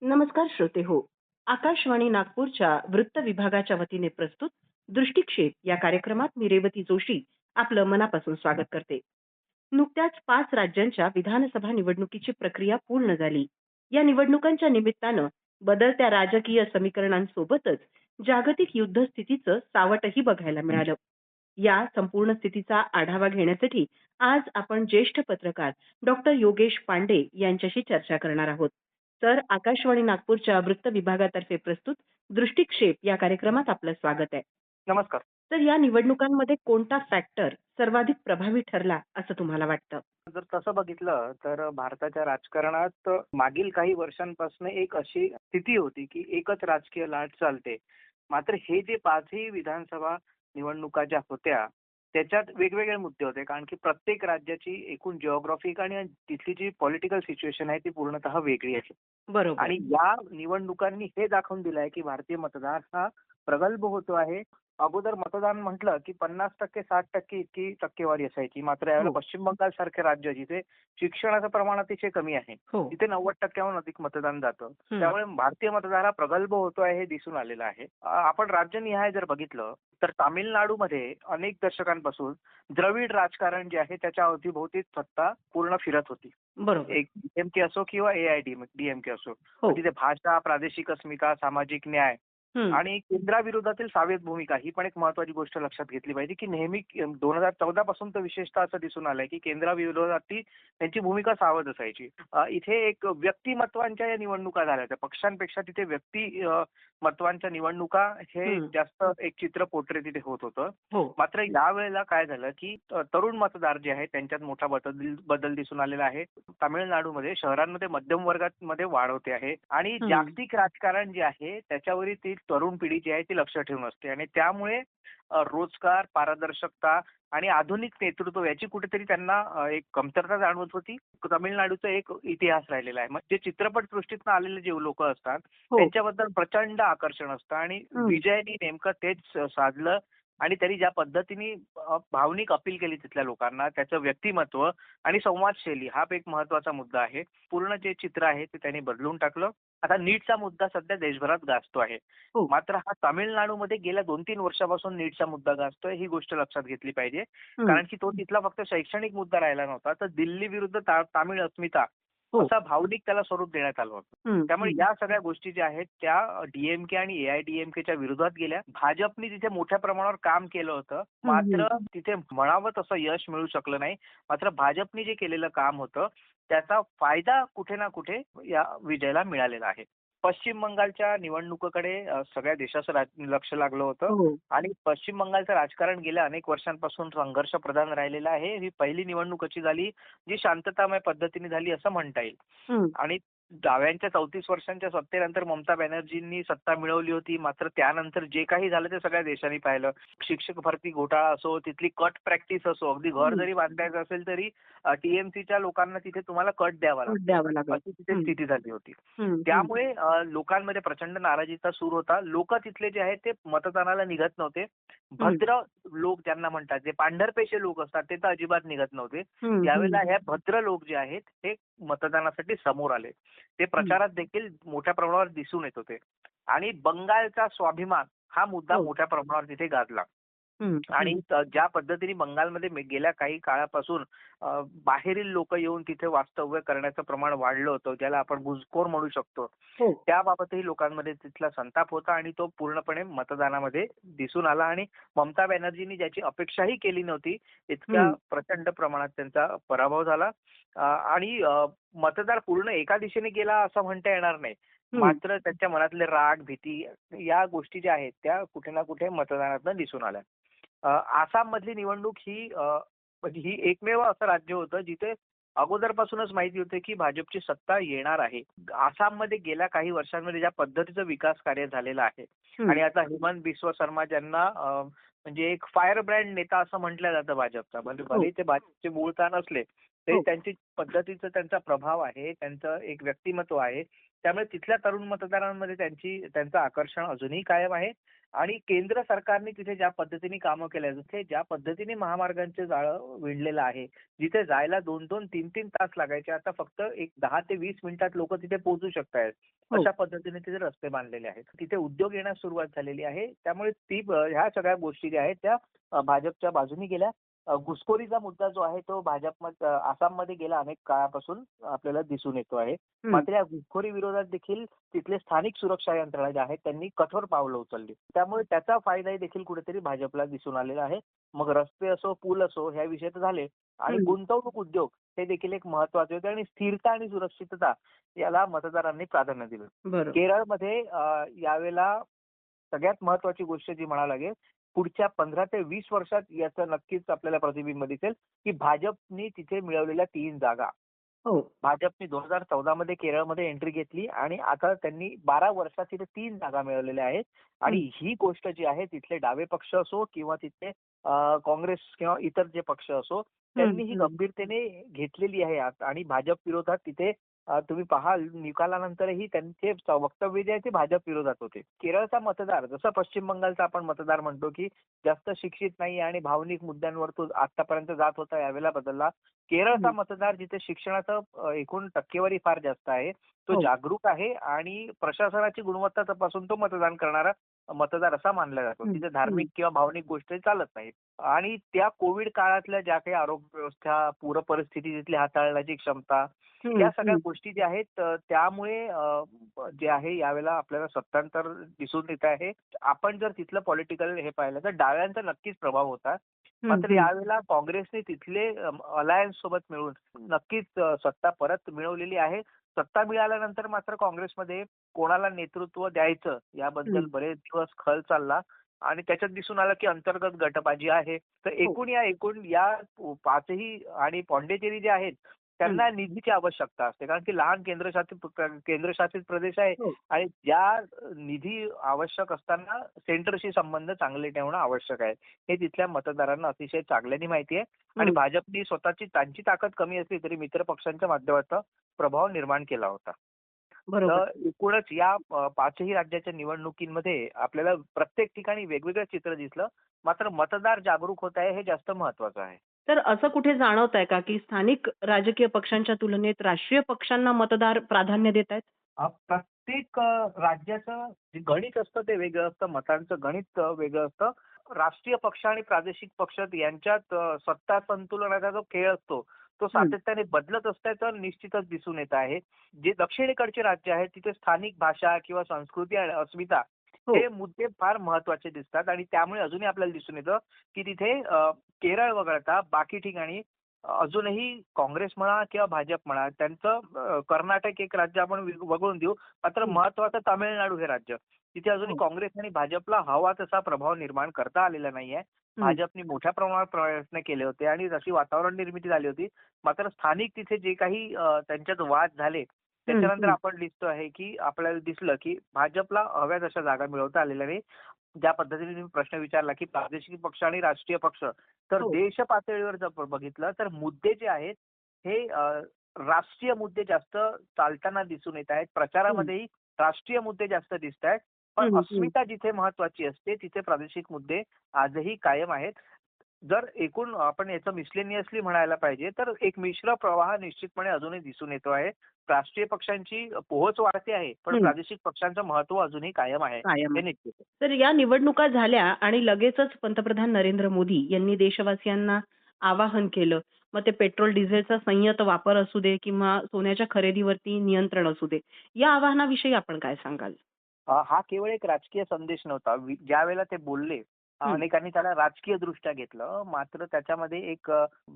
नमस्कार श्रोते हो. आकाशवाणी नागपूरच्या वृत्त विभागाच्या वतीने प्रस्तुत दृष्टिक्षेप या कार्यक्रमात मी रेवती जोशी आपलं मनापासून स्वागत करते. नुकत्याच 5 राज्यांच्या विधानसभा निवडणुकीची प्रक्रिया पूर्ण झाली. या निवडणुकांच्या निमित्तानं बदलत्या राजकीय समीकरणांसोबतच जागतिक युद्ध स्थितीचं सावटही बघायला मिळालं. या संपूर्ण स्थितीचा आढावा घेण्यासाठी आज आपण ज्येष्ठ पत्रकार डॉक्टर योगेश पांडे यांच्याशी चर्चा करणार आहोत. तर आकाशवाणी नागपूरच्या वृत्त विभागातर्फे प्रस्तुत दृष्टिक्षेप या कार्यक्रमात आपलं स्वागत आहे. नमस्कार. तर या निवडणुकांमध्ये कोणता फॅक्टर सर्वाधिक प्रभावी ठरला असं तुम्हाला वाटतं? जर तसं बघितलं तर भारताच्या राजकारणात मागील काही वर्षांपासून एक अशी स्थिती होती की एकच राजकीय लाट चालते. मात्र हे जे 5ही विधानसभा निवडणुका ज्या होत्या त्याच्यात वेगवेगळे मुद्दे होते, कारण की प्रत्येक राज्याची एकूण जिओग्राफिक आणि तिथली जी पॉलिटिकल सिच्युएशन आहे ती पूर्णतः वेगळी आहे. बरोबर. आणि या निवडणुकांनी हे दाखवून दिलं आहे की भारतीय मतदार हा प्रगल्भ होतो आहे. अगोदर मतदान म्हटलं की 50% 60% इतकी टक्केवारी असायची. मात्र यावेळेला हो. पश्चिम बंगाल सारखे राज्य जिथे शिक्षणाचं प्रमाण अतिशय कमी आहे हो. तिथे 90%हून अधिक मतदान जातं. हं. त्यामुळे भारतीय मतदार हा प्रगल्भ होतो आहे हे दिसून आलेलं आहे. आपण राज्यनिहाय जर बघितलं तर तामिळनाडूमध्ये अनेक दशकांपासून द्रविड राजकारण जे आहे त्याच्या अवतीभोवती सत्ता पूर्ण फिरत होती. बरोबर. एक डीएमके असो किंवा एआयडीएमके असो. हो. तिथे भाषा, प्रादेशिक अस्मिता, सामाजिक न्याय हं. आणि केंद्राविरोधातील सावेत भूमिका ही पण एक महत्वाची गोष्ट लक्षात घेतली पाहिजे की नेहमी 2014 पासून तर विशेषतः असं दिसून आलंय की केंद्राविरोधातील त्यांची भूमिका सावध असायची. इथे एक व्यक्तिमत्वांच्या या निवडणुका झाल्या त्या पक्षांपेक्षा तिथे व्यक्तिमत्वांच्या निवडणुका हे हं. जास्त एक चित्र पोट्रे तिथे होत होतं. हो. मात्र यावेळेला काय झालं की तरुण मतदार जे आहेत त्यांच्यात मोठा बदल दिसून आलेला आहे. तामिळनाडूमध्ये शहरांमध्ये मध्यम वर्गामध्ये वाढ होते आहे आणि हं. जागतिक राजकारण जे आहे त्याच्यावरही ती तरुण पिढी जी आहे ती लक्ष ठेवून असते आणि त्यामुळे रोजगार, पारदर्शकता आणि आधुनिक नेतृत्व याची कुठेतरी त्यांना एक कमतरता जाणवत होती. तामिळनाडूचा एक इतिहास राहिलेला आहे. म्हणजे चित्रपट सृष्टीतून आलेले जे लोक असतात हो. त्यांच्याबद्दल प्रचंड आकर्षण असतं आणि हं. विजयनी नेमकं तेच साधलं आणि त्यांनी ज्या पद्धतीने भावनिक अपील केली तिथल्या लोकांना, त्याचं व्यक्तिमत्व आणि संवादशैली हा एक महत्वाचा मुद्दा आहे. पूर्ण जे चित्र आहे ते त्यांनी बदलून टाकलं. आता नीटचा मुद्दा सध्या देशभरात गाजतो आहे. हो. मात्र हा तामिळनाडूमध्ये गेल्या 2-3 वर्षापासून नीटचा मुद्दा गाजतोय ही गोष्ट लक्षात घेतली पाहिजे. हं. कारण की तो तिथला फक्त शैक्षणिक मुद्दा राहिला नव्हता, तर दिल्ली विरुद्ध तामिळ अस्मिता हो. असा भावनिक त्याला स्वरूप देण्यात आलं होतं. हं. त्यामुळे हं. या सगळ्या गोष्टी ज्या आहेत त्या डीएमके आणि एआयडीएमकेच्या विरोधात गेल्या. भाजपने तिथे मोठ्या प्रमाणावर काम केलं होतं, मात्र तिथे म्हणावं तसं यश मिळू शकलं नाही. मात्र भाजपने जे केलेलं काम होतं त्याचा फायदा कुठे ना कुठे या विजयाला मिळालेला आहे. पश्चिम बंगालच्या निवडणुकीकडे सगळ्या देशाचं लक्ष लागलं होतं हो. आणि पश्चिम बंगालचं राजकारण गेल्या अनेक वर्षांपासून संघर्ष प्रधान राहिलेलं आहे. ही पहिली निवडणूक अशी झाली जी शांततामय पद्धतीने झाली असं म्हणता येईल. हं. आणि डाव्यांच्या 34 वर्षांच्या सत्तेनंतर ममता बॅनर्जींनी सत्ता मिळवली होती. मात्र त्यानंतर जे काही झालं ते सगळ्या देशांनी पाहिलं. शिक्षक भरती घोटाळा असो, तिथली कट प्रॅक्टिस असो, अगदी घर जरी बांधायचं असेल तरी टीएमसीच्या लोकांना तिथे तुम्हाला कट द्यावा लागतो द्यावं लागेल. अशी तिथे स्थिती झाली होती. हं. त्यामुळे लोकांमध्ये प्रचंड नाराजीचा सूर होता. लोक तिथले जे आहेत ते मतदानाला निघत नव्हते. भद्र लोक ज्यांना म्हणतात, जे पांढरपेशे लोक असतात ते तर अजिबात निघत नव्हते. यावेळेला ह्या भद्र लोक जे आहेत हे मतदानासाठी समोर आले. ते प्रचारात देखील मोठ्या प्रमाणावर दिसून येत होते आणि बंगालचा स्वाभिमान हा मुद्दा हो. मोठ्या प्रमाणावर तिथे गाजला. हं. आणि ज्या पद्धतीने बंगालमध्ये गेल्या काही काळापासून बाहेरील लोक येऊन तिथे वास्तव्य करण्याचं प्रमाण वाढलं होतं, ज्याला आपण घुसखोर म्हणू शकतो, हो. त्याबाबतही लोकांमध्ये तिथला संताप होता आणि तो पूर्णपणे मतदानामध्ये दिसून आला. आणि ममता बॅनर्जींनी ज्याची अपेक्षाही केली नव्हती इतक्या प्रचंड प्रमाणात त्यांचा पराभव झाला. आणि मतदार पूर्ण एका दिशेने गेला असं म्हणता येणार नाही. मात्र त्यांच्या मनातले राग, भीती या गोष्टी ज्या आहेत त्या कुठे ना कुठे मतदानातून दिसून आल्या. आसाम मधली निवडणूक ही एकमेव असं राज्य होतं जिथे अगोदरपासूनच माहिती होते की भाजपची सत्ता येणार आहे. आसाममध्ये गेल्या काही वर्षांमध्ये ज्या पद्धतीचं विकास कार्य झालेलं आहे आणि आता हेमंत बिस्वा शर्मा ज्यांना म्हणजे एक फायर ब्रँड नेता असं म्हटलं जातं भाजपचा, म्हणजे भले ते भाजपचे मूळचा नसले ते हो. त्यांची पद्धतीचं त्यांचा प्रभाव आहे, त्यांचं एक व्यक्तिमत्व आहे. त्यामुळे तिथल्या तरुण मतदारांमध्ये त्यांचं आकर्षण अजूनही कायम आहे. आणि केंद्र सरकारने तिथे ज्या पद्धतीने कामं केल्या, तिथे ज्या पद्धतीने महामार्गांचे जाळं विणलेलं आहे, जिथे जायला 2-2, 3-3 तास लागायचे, आता फक्त एक 10 ते 20 मिनिटात लोकं तिथे पोहोचू शकतायत. हो. अशा पद्धतीने तिथे रस्ते बांधलेले आहेत. तिथे उद्योग येण्यास सुरुवात झालेली आहे. त्यामुळे ह्या सगळ्या गोष्टी ज्या आहेत त्या भाजपच्या बाजूनी गेल्या. घुसखोरीचा मुद्दा जो आहे तो आसाममध्ये गेल्या अनेक काळापासून आपल्याला दिसून येतो आहे. हं. मात्र या घुसखोरी विरोधात देखील तिथले स्थानिक सुरक्षा यंत्रणा ज्या आहेत त्यांनी कठोर पावलं उचलली. त्यामुळे त्याचा फायदाही देखील कुठेतरी भाजपला दिसून आलेला आहे. मग रस्ते असो, पूल असो ह्या विषय तर झाले आणि हं. गुंतवणूक उद्योग हे देखील एक महत्त्वाचे होते आणि स्थिरता आणि सुरक्षितता याला मतदारांनी प्राधान्य दिलं. बरोबर. केरळमध्ये यावेळेला सगळ्यात महत्त्वाची गोष्ट जी म्हणावी लागेल, पुढच्या 15 ते 20 वर्षात याचं नक्कीच आपल्याला प्रतिबिंब दिसेल, की भाजपनी तिथे मिळवलेल्या 3 जागा. हो. भाजपने 2014 मध्ये केरळमध्ये एंट्री घेतली आणि आता त्यांनी 12 वर्षात तिथे 3 जागा मिळवलेल्या आहेत. आणि हं. ही गोष्ट जी आहे तिथले डावे पक्ष असो किंवा तिथले काँग्रेस किंवा इतर जे पक्ष असो, हं. त्यांनी ही हं. गंभीरतेने घेतलेली आहे आणि भाजप विरोधात तिथे तुम्ही पाहाल निकालानंतरही त्यांचे वक्तव्य जे आहे ते भाजप विरोधात होते. केरळचा मतदार जसं पश्चिम बंगालचा आपण मतदार म्हणतो, की जास्त शिक्षित नाही आणि भावनिक मुद्द्यांवर तो आतापर्यंत जात होता, यावेळेला बदलला. केरळचा हं. मतदार जिथे शिक्षणाचं एकूण टक्केवारी फार जास्त आहे, तो हो. जागरूक आहे आणि प्रशासनाची गुणवत्ता तपासून तो मतदान करणारा मतदार असा मानला जातो. हं. तिथे हं. धार्मिक किंवा भावनिक गोष्टी चालत नाहीत. आणि त्या कोविड काळातल्या ज्या काही आरोग्य व्यवस्था, पूर परिस्थिती तिथली हाताळण्याची क्षमता, हं. या सगळ्या हं. गोष्टी ज्या आहेत त्यामुळे जे आहे यावेळेला आपल्याला सत्तांतर दिसून येत आहे. आपण जर तिथलं पॉलिटिकल हे पाहिलं तर डाव्यांचा नक्कीच प्रभाव होता. हं. मात्र हं. यावेळेला काँग्रेसने तिथले अलायन्स सोबत मिळून नक्कीच सत्ता परत मिळवलेली आहे. सत्ता मिळाल्यानंतर मात्र काँग्रेसमध्ये कोणाला नेतृत्व द्यायचं याबद्दल हं. बरेच दिवस खल चालला आणि त्याच्यात दिसून आलं की अंतर्गत गटबाजी आहे. तर हो. एकूण या पाचही आणि पॉंडिचेरी जे आहेत हं. त्यांना निधीची आवश्यकता असते. कारण की लहान केंद्रशासित प्रदेश आहे हो. आणि ज्या निधी आवश्यक असताना सेंटरशी संबंध चांगले ठेवणं आवश्यक आहे. हे तिथल्या मतदारांना अतिशय चांगल्याने माहिती आहे आणि हं. भाजपनी त्यांची ताकद कमी असली तरी मित्र पक्षांच्या माध्यमातून प्रभाव निर्माण केला होता. बरोबर. तर एकूणच या पाचही राज्याच्या निवडणुकींमध्ये आपल्याला प्रत्येक ठिकाणी वेगवेगळं चित्र दिसलं. मात्र मतदार जागरूक होत आहे हे जास्त महत्वाचं आहे. तर असं कुठे जाणवतंय का, की स्थानिक राजकीय पक्षांच्या तुलनेत राष्ट्रीय पक्षांना मतदार प्राधान्य देत आहेत? प्रत्येक राज्याचं जे गणित असतं ते वेगळं असतं. मतांचं गणित वेगळं असतं. राष्ट्रीय पक्ष आणि प्रादेशिक पक्ष यांच्यात सत्ता संतुलनाचा जो खेळ असतो तो हं. सातत्याने बदलत असल्याचं निश्चितच दिसून येत आहे. जे दक्षिणेकडचे राज्य आहेत तिथे स्थानिक भाषा किंवा संस्कृती आणि अस्मिता हो. हे मुद्दे फार महत्वाचे दिसतात आणि त्यामुळे अजूनही आपल्याला दिसून येतं की तिथे केरळ वगळता बाकी ठिकाणी अजूनही काँग्रेस म्हणा किंवा भाजप म्हणा त्यांचं कर्नाटक एक राज्य आपण वगळून देऊ. मात्र हं. महत्वाचं तामिळनाडू हे राज्य. तिथे अजूनही हो. काँग्रेस आणि भाजपला हवा तसा प्रभाव निर्माण करता आलेला नाहीये. हं. भाजपने मोठ्या प्रमाणात प्रयत्न केले होते आणि तशी वातावरण निर्मिती झाली होती. मात्र स्थानिक तिथे जे काही त्यांच्यात वाद झाले हं. त्याच्यानंतर हं. आपण दिसतो आहे की आपल्याला दिसलं की भाजपला हव्या तशा जागा मिळवता आलेल्या नाही. ज्या पद्धतीने तुम्ही प्रश्न विचारला की प्रादेशिक पक्ष आणि राष्ट्रीय पक्ष, तर हो. देश पातळीवर जर बघितलं तर मुद्दे जे आहेत हे राष्ट्रीय मुद्दे जास्त चालताना दिसून येत आहेत. हं. प्रचारामध्येही राष्ट्रीय मुद्दे जास्त दिसत आहेत. पण हं. हं. अस्मिता जिथे महत्वाची असते तिथे प्रादेशिक मुद्दे आजही कायम आहेत. जर एकूण आपण याचं मिसलेनियसली म्हणायला पाहिजे तर एक मिश्र प्रवाह निश्चितपणे अजूनही दिसून येतो आहे. राष्ट्रीय पक्षांची पोहोच वाढते आहे, पण हं. प्रादेशिक पक्षांचं महत्व अजूनही कायम आहे. कायम हे आहे. निश्चित आहे. तर या निवडणुका झाल्या आणि लगेचच पंतप्रधान नरेंद्र मोदी यांनी देशवासियांना आवाहन केलं. मग ते पेट्रोल डिझेलचा संयत वापर असू दे किंवा सोन्याच्या खरेदीवरती नियंत्रण असू दे. या आवाहनाविषयी आपण काय सांगाल? हा केवळ एक राजकीय संदेश नव्हता. ज्यावेळेला ते बोलले हं. अनेकांनी त्याला राजकीय दृष्ट्या घेतलं. मात्र त्याच्यामध्ये एक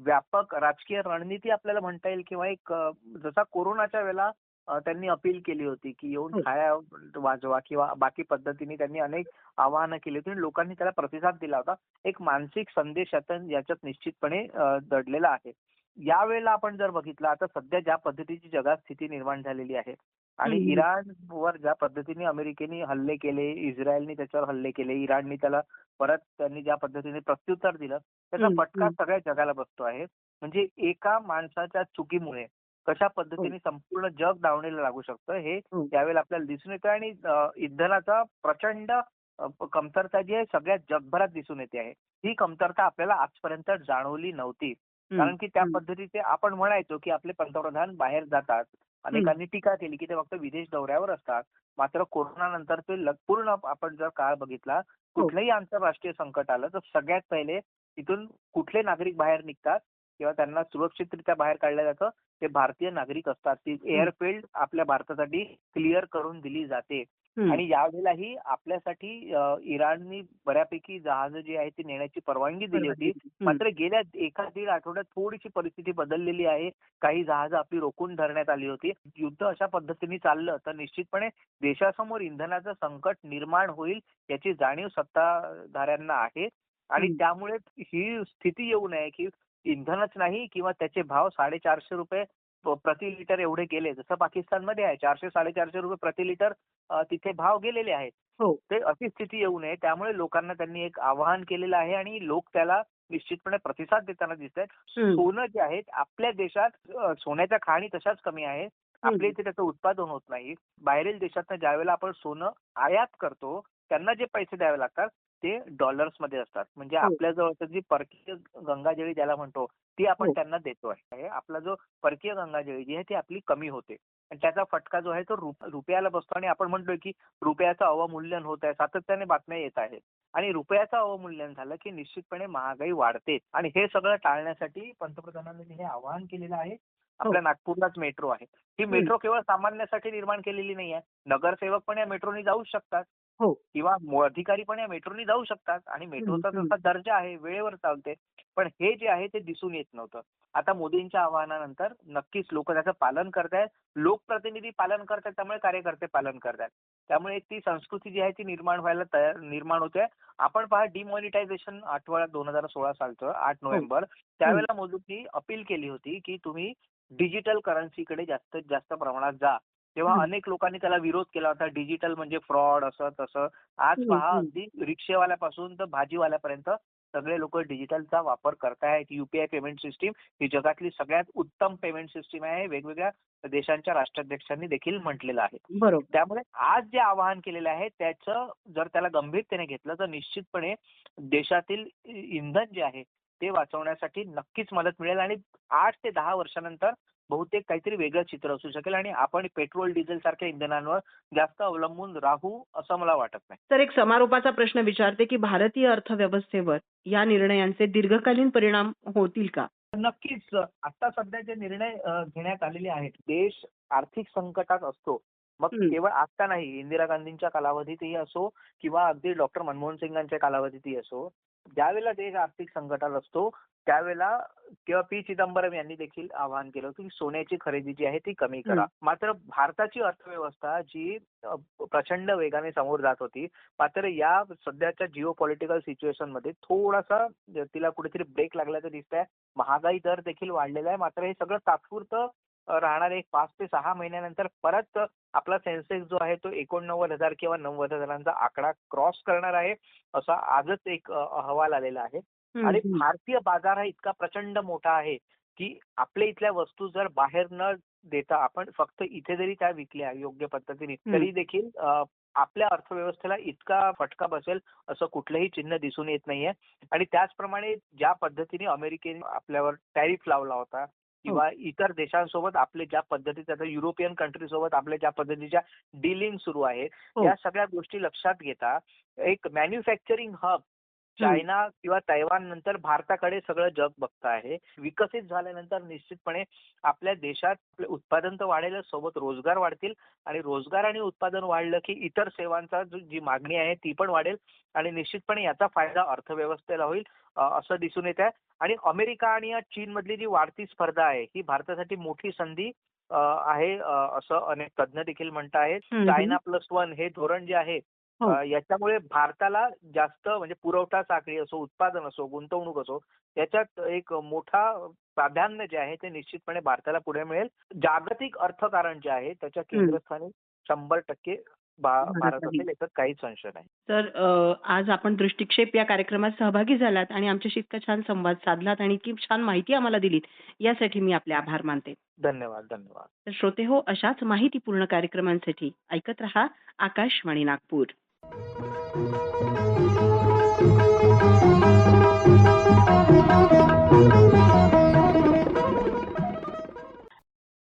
व्यापक राजकीय रणनीती आपल्याला म्हणता येईल किंवा एक जसा कोरोनाच्या वेळेला त्यांनी अपील केली होती की येऊन हो. टाळ्या वाजवा किंवा बाकी पद्धतीने त्यांनी अनेक आवाहनं केली होती आणि लोकांनी त्याला प्रतिसाद दिला होता. एक मानसिक संदेश याच्यात निश्चितपणे दडलेला आहे. यावेळेला आपण जर बघितलं आता सध्या ज्या पद्धतीची जगात स्थिती निर्माण झालेली आहे आणि हं, हं. इराणवर ज्या पद्धतीने अमेरिकेने हल्ले केले, इस्रायलने त्याच्यावर हल्ले केले, इराणने त्याला परत त्यांनी ज्या पद्धतीने प्रत्युत्तर दिलं, त्याचा हं, फटका हं. सगळ्या जगाला बसतो आहे. म्हणजे एका माणसाच्या चुकीमुळे कशा हो, पद्धतीने संपूर्ण जग दावणीला लागू शकतं हे हो. यावेळेला आपल्याला दिसून येतं आणि इंधनाचा प्रचंड कमतरता जी आहे सगळ्या जगभरात दिसून येते आहे. ही कमतरता आपल्याला आजपर्यंत जाणवली नव्हती. हं, कारण की त्या हं. पद्धतीचे आपण म्हणायचो की आपले पंतप्रधान बाहेर जातात. हं. अनेकांनी टीका केली की ते फक्त विदेश दौऱ्यावर असतात. मात्र कोरोनानंतर ते पूर्ण आपण जर काळ बघितला, हो. कुठलंही आंतरराष्ट्रीय संकट आलं तर सगळ्यात पहिले तिथून कुठले नागरिक बाहेर निघतात किंवा त्यांना सुरक्षितरित्या बाहेर काढलं जातं, ते भारतीय नागरिक असतात. ती हं, एअरफील्ड आपल्या भारतासाठी क्लिअर करून दिली जाते. हं. आणि यावेळेलाही आपल्यासाठी इराणनी बऱ्यापैकी जहाजं जी आहेत ती नेण्याची परवानगी दिली परवानगी होती. दिली. हं. मात्र गेल्या 1-1.5 आठवड्यात थोडीशी परिस्थिती बदललेली आहे. काही जहाजं आपली रोखून धरण्यात आली होती. युद्ध अशा पद्धतीने चाललं तर निश्चितपणे देशासमोर इंधनाचं संकट निर्माण होईल याची जाणीव सत्ताधाऱ्यांना आहे. आणि हं. त्यामुळे ही स्थिती येऊ नये की इंधनच नाही किंवा त्याचे भाव ₹450 प्रति लिटर एवढे गेले. जसं पाकिस्तानमध्ये आहे 400-450 रुपये प्रति लिटर तिथे भाव गेलेले आहेत. हो. ते अशी स्थिती येऊ नये त्यामुळे लोकांना त्यांनी एक आवाहन केलेलं आहे आणि लोक त्याला निश्चितपणे प्रतिसाद देताना दिसतायत. हं, सोनं जे आहे आपल्या देशात सोन्याच्या खाणी तशाच कमी आहेत. आपल्या हं. इथे त्याचं उत्पादन होत नाही. बाहेरील देशातनं ज्यावेळेला आपण सोनं आयात करतो, त्यांना जे पैसे द्यावे लागतात ते डॉलर्समध्ये असतात. म्हणजे हो, आपल्या जवळचं जी परकीय गंगाजळी ज्याला म्हणतो, ती आपण हो. त्यांना देतो आहे. आपला जो परकीय गंगाजळी जी आहे ती आपली कमी होते. आणि त्याचा फटका जो आहे तो रुपयाला बसतो आणि आपण म्हणतोय की रुपयाचं अवमूल्यन होत आहे. सातत्याने बातम्या येत आहेत. आणि रुपयाचं अवमूल्यन झालं की निश्चितपणे महागाई वाढते आणि हे सगळं टाळण्यासाठी पंतप्रधानांनी हे आवाहन केलेलं आहे. हो. आपल्या नागपूरलाच मेट्रो आहे. ही हं. मेट्रो केवळ सामान्यासाठी निर्माण केलेली नाही आहे. नगरसेवक पण या मेट्रोनी जाऊ शकतात हो. किंवा अधिकारी पण या मेट्रोनी जाऊ शकतात आणि हं, मेट्रोचा हं. जसा दर्जा आहे, वेळेवर चालते. पण हे जे आहे ते दिसून येत नव्हतं. आता मोदींच्या आवाहनानंतर नक्कीच लोक त्याचं पालन करतायत. लोकप्रतिनिधी पालन करतात त्यामुळे कार्यकर्ते पालन करतात. त्यामुळे ती संस्कृती जी आहे ती निर्माण होते. आपण पहा डिमॉनिटायझेशन आठवडा 2016 सालचं 8 हो. नोव्हेंबर हं, त्यावेळेला मोदींनी अपील केली होती की तुम्ही डिजिटल करन्सीकडे जास्तीत जास्त प्रमाणात जा. तेव्हा हं. अनेक लोकांनी त्याला विरोध केला होता. डिजिटल म्हणजे फ्रॉड असं तसं. आज हं, पहा हं. अगदी रिक्षेवाल्यापासून तर भाजीवाल्यापर्यंत सगळे लोक डिजिटलचा वापर करतायत. यूपीआय पेमेंट सिस्टीम ही जगातली सगळ्यात उत्तम पेमेंट सिस्टीम आहे. वेगवेगळ्या देशांच्या राष्ट्राध्यक्षांनी देखील म्हटलेलं आहे. बरोबर. त्यामुळे आज जे आवाहन केलेलं आहे त्याचं जर त्याला गंभीरतेने घेतलं तर निश्चितपणे देशातील इंधन जे आहे ते वाचवण्यासाठी नक्कीच मदत मिळेल आणि 8 ते 10 वर्षानंतर बहुतेक काहीतरी वेगळं चित्र असू शकेल आणि आपण पेट्रोल, डिझेल सारख्या इंधनांवर जास्त अवलंबून राहू असं मला वाटत नाही. तर एक समारोपाचा प्रश्न विचारते, की भारतीय अर्थव्यवस्थेवर या निर्णयांचे दीर्घकालीन परिणाम होतील का? नक्कीच आता सध्या जे निर्णय घेण्यात आलेले आहेत, देश आर्थिक संकटात असतो. मग हं. केवळ आता नाही, इंदिरा गांधींच्या कालावधीतही असो किंवा अगदी डॉक्टर मनमोहन सिंगांच्या कालावधीतही असो, ज्यावेळेला देश आर्थिक संकटात असतो, त्यावेळेला किंवा पी. चिदंबरम यांनी देखील आवाहन केलं होतं, की सोन्याची खरेदी जी आहे ती कमी करा. हं. मात्र भारताची अर्थव्यवस्था जी प्रचंड वेगाने समोर जात होती, मात्र या सध्याच्या जिओ पॉलिटिकल सिच्युएशनमध्ये थोडासा तिला कुठेतरी ब्रेक लागल्याचं दिसतंय. महागाई दर देखील वाढलेला आहे. मात्र हे सगळं तात्पुरतं राहणार आहे. 5 ते 6 महिन्यानंतर परत आपला सेन्सेक्स जो आहे तो 89,000 किंवा 90,000चा आकडा क्रॉस करणार आहे, असा आजच एक अहवाल आलेला आहे. हं, आणि हं. भारतीय बाजार हा इतका प्रचंड मोठा आहे, की आपल्या इथल्या वस्तू जर बाहेर न देता आपण फक्त इथे जरी त्या विकल्या योग्य पद्धतीने, हं. तरी देखील आपल्या अर्थव्यवस्थेला इतका फटका बसेल असं कुठलंही चिन्ह दिसून येत नाहीये. आणि त्याचप्रमाणे ज्या पद्धतीने अमेरिकेने आपल्यावर टॅरिफ लावला होता हो, किंवा इतर देशांसोबत आपले ज्या पद्धतीचे आता युरोपियन कंट्रीसोबत आपल्या ज्या पद्धतीच्या डीलिंग सुरू आहेत, हो. या सगळ्या गोष्टी लक्षात घेता एक मॅन्युफॅक्चरिंग हब हं. चायना किंवा तैवान नंतर भारताकडे सगळं जग बघतं आहे. विकसित झाल्यानंतर निश्चितपणे आपल्या देशात आपले उत्पादन तर वाढेलच, सोबत रोजगार वाढतील आणि रोजगार आणि उत्पादन वाढलं की इतर सेवांचा जी मागणी आहे ती पण वाढेल आणि निश्चितपणे याचा फायदा अर्थव्यवस्थेला होईल असं दिसून येत आहे. आणि अमेरिका आणि या चीनमधली जी वाढती स्पर्धा आहे ही भारतासाठी मोठी संधी आहे असं अनेक तज्ञ देखील म्हणत आहेत. हं, हं. चायना +1 हे धोरण जे आहे हो. याच्यामुळे भारताला जास्त म्हणजे पुरवठा साखळी असो, उत्पादन असो, गुंतवणूक असो, त्याच्यात एक मोठा प्राधान्य जे आहे ते निश्चितपणे भारताला पुढे मिळेल. जागतिक अर्थकारण जे आहे त्याच्या हं. केंद्रस्थानी 100% भारत भारताने. असेल याच्यात काहीच संशय नाही. तर आज आपण दृष्टिक्षेप या कार्यक्रमात सहभागी झालात आणि आमच्याशी इतका छान संवाद साधलात आणि इतकी छान माहिती आम्हाला दिलीत, यासाठी मी आपले आभार मानते. धन्यवाद, धन्यवाद. तर श्रोतेहो, अशाच माहितीपूर्ण कार्यक्रमांसाठी ऐकत रहा आकाशवाणी नागपूर.